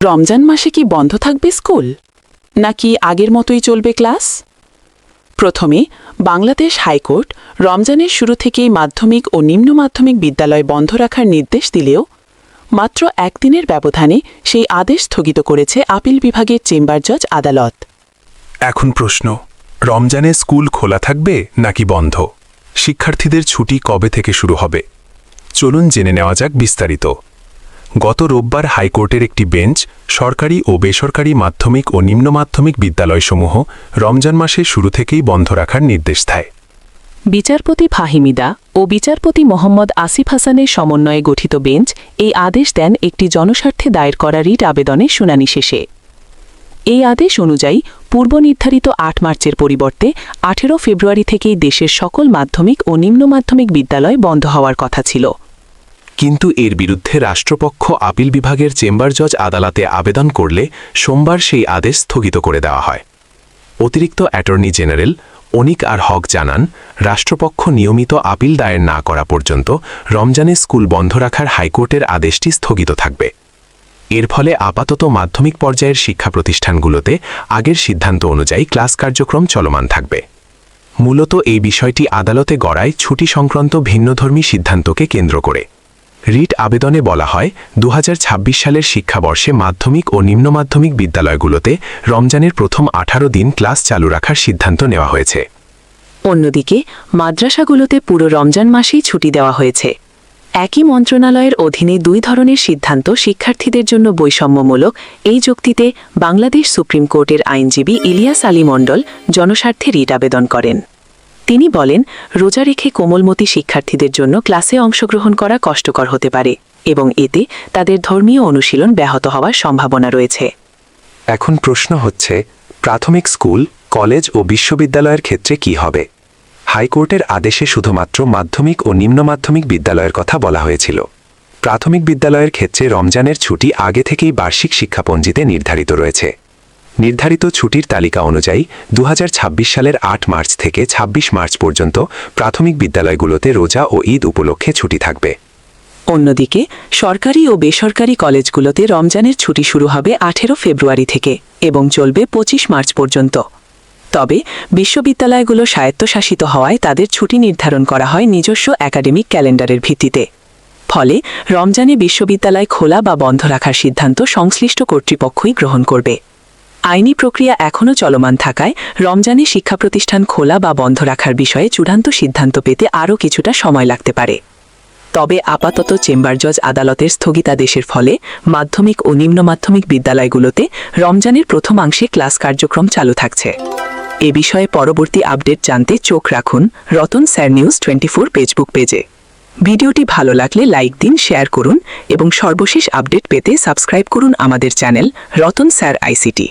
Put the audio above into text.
রমজান মাসে কি বন্ধ থাকবে স্কুল, নাকি আগের মতোই চলবে ক্লাস? প্রথমে বাংলাদেশ হাইকোর্ট রমজানের শুরু থেকেই মাধ্যমিক ও নিম্ন মাধ্যমিক বিদ্যালয় বন্ধ রাখার নির্দেশ দিলেও মাত্র একদিনের ব্যবধানে সেই আদেশ স্থগিত করেছে আপিল বিভাগের চেম্বার জজ আদালত। এখন প্রশ্ন, রমজানে স্কুল খোলা থাকবে নাকি বন্ধ? শিক্ষার্থীদের ছুটি কবে থেকে শুরু হবে? চলুন জেনে নেওয়া যাক বিস্তারিত। গত রোববার হাইকোর্টের একটি বেঞ্চ সরকারি ও বেসরকারি মাধ্যমিক ও নিম্ন মাধ্যমিক বিদ্যালয়সমূহ রমজান মাসের শুরু থেকেই বন্ধ রাখার নির্দেশ দেয়। বিচারপতি ফাহিমিদা ও বিচারপতি মোহাম্মদ আসিফ হাসানের সমন্বয়ে গঠিত বেঞ্চ এই আদেশ দেন একটি জনস্বার্থে দায়ের করা রিট আবেদনের শুনানি শেষে। এই আদেশ অনুযায়ী পূর্ব নির্ধারিত ৮ মার্চের পরিবর্তে ১৮ ফেব্রুয়ারি থেকেই দেশের সকল মাধ্যমিক ও নিম্ন মাধ্যমিক বিদ্যালয় বন্ধ হওয়ার কথা ছিল। কিন্তু এর বিরুদ্ধে রাষ্ট্রপক্ষ আপিল বিভাগের চেম্বার জজ আদালতে আবেদন করলে সোমবার সেই আদেশ স্থগিত করে দেওয়া হয়। অতিরিক্ত অ্যাটর্নি জেনারেল অনিক আর হক জানান, রাষ্ট্রপক্ষ নিয়মিত আপিল দায়ের না করা পর্যন্ত রমজানে স্কুল বন্ধ রাখার হাইকোর্টের আদেশটি স্থগিত থাকবে। এর ফলে আপাতত মাধ্যমিক পর্যায়ের শিক্ষা প্রতিষ্ঠানগুলোতে আগের সিদ্ধান্ত অনুযায়ী ক্লাস কার্যক্রম চলমান থাকবে। মূলত এই বিষয়টি আদালতে গড়ায় ছুটি সংক্রান্ত ভিন্নধর্মী সিদ্ধান্তকে কেন্দ্র করে। রিট আবেদনে বলা হয়, ২০২৬ সালের শিক্ষাবর্ষে মাধ্যমিক ও নিম্ন মাধ্যমিক বিদ্যালয়গুলোতে রমজানের প্রথম ১৮ দিন ক্লাস চালু রাখার সিদ্ধান্ত নেওয়া হয়েছে। অন্যদিকে মাদ্রাসাগুলোতে পুরো রমজান মাসেই ছুটি দেওয়া হয়েছে। একই মন্ত্রণালয়ের অধীনে দুই ধরনের সিদ্ধান্ত শিক্ষার্থীদের জন্য বৈষম্যমূলক এই যুক্তিতে বাংলাদেশ সুপ্রিম কোর্টের আইনজীবী ইলিয়াস আলী মণ্ডল জনস্বার্থে রিট আবেদন করেন। তিনি বলেন, রোজা রেখে কোমলমতি শিক্ষার্থীদের জন্য ক্লাসে অংশগ্রহণ করা কষ্টকর হতে পারে এবং এতে তাদের ধর্মীয় অনুশীলন ব্যাহত হওয়ার সম্ভাবনা রয়েছে। এখন প্রশ্ন হচ্ছে, প্রাথমিক স্কুল, কলেজ ও বিশ্ববিদ্যালয়ের ক্ষেত্রে কি হবে? হাইকোর্টের আদেশে শুধুমাত্র মাধ্যমিক ও নিম্ন মাধ্যমিক বিদ্যালয়ের কথা বলা হয়েছিল। প্রাথমিক বিদ্যালয়ের ক্ষেত্রে রমজানের ছুটি আগে থেকেই বার্ষিক শিক্ষাপঞ্জিতে নির্ধারিত রয়েছে। নির্ধারিত ছুটির তালিকা অনুযায়ী ২০২৬ সালের ৮ মার্চ থেকে ২৬ মার্চ পর্যন্ত প্রাথমিক বিদ্যালয়গুলোতে রোজা ও ঈদ উপলক্ষে ছুটি থাকবে। অন্যদিকে সরকারি ও বেসরকারি কলেজগুলোতে রমজানের ছুটি শুরু হবে ১৮ ফেব্রুয়ারি থেকে এবং চলবে ২৫ মার্চ পর্যন্ত। তবে বিশ্ববিদ্যালয়গুলো স্বায়ত্তশাসিত হওয়ায় তাদের ছুটি নির্ধারণ করা হয় নিজস্ব একাডেমিক ক্যালেন্ডারের ভিত্তিতে। ফলে রমজানে বিশ্ববিদ্যালয় খোলা বা বন্ধ রাখার সিদ্ধান্ত সংশ্লিষ্ট কর্তৃপক্ষই গ্রহণ করবে। আইনি প্রক্রিয়া এখনও চলমান থাকায় রমজানে শিক্ষা প্রতিষ্ঠান খোলা বা বন্ধ রাখার বিষয়ে চূড়ান্ত সিদ্ধান্ত পেতে আরও কিছুটা সময় লাগতে পারে। তবে আপাতত চেম্বার জজ আদালতের স্থগিতাদেশের ফলে মাধ্যমিক ও নিম্ন মাধ্যমিক বিদ্যালয়গুলোতে রমজানের প্রথমাংশে ক্লাস কার্যক্রম চালু থাকছে। এ বিষয়ে পরবর্তী আপডেট জানতে চোখ রাখুন রতন স্যার নিউজ 24 ফেসবুক পেজে। ভিডিওটি ভালো লাগলে লাইক দিন, শেয়ার করুন এবং সর্বশেষ আপডেট পেতে সাবস্ক্রাইব করুন আমাদের চ্যানেল রতন স্যার আইসিটি।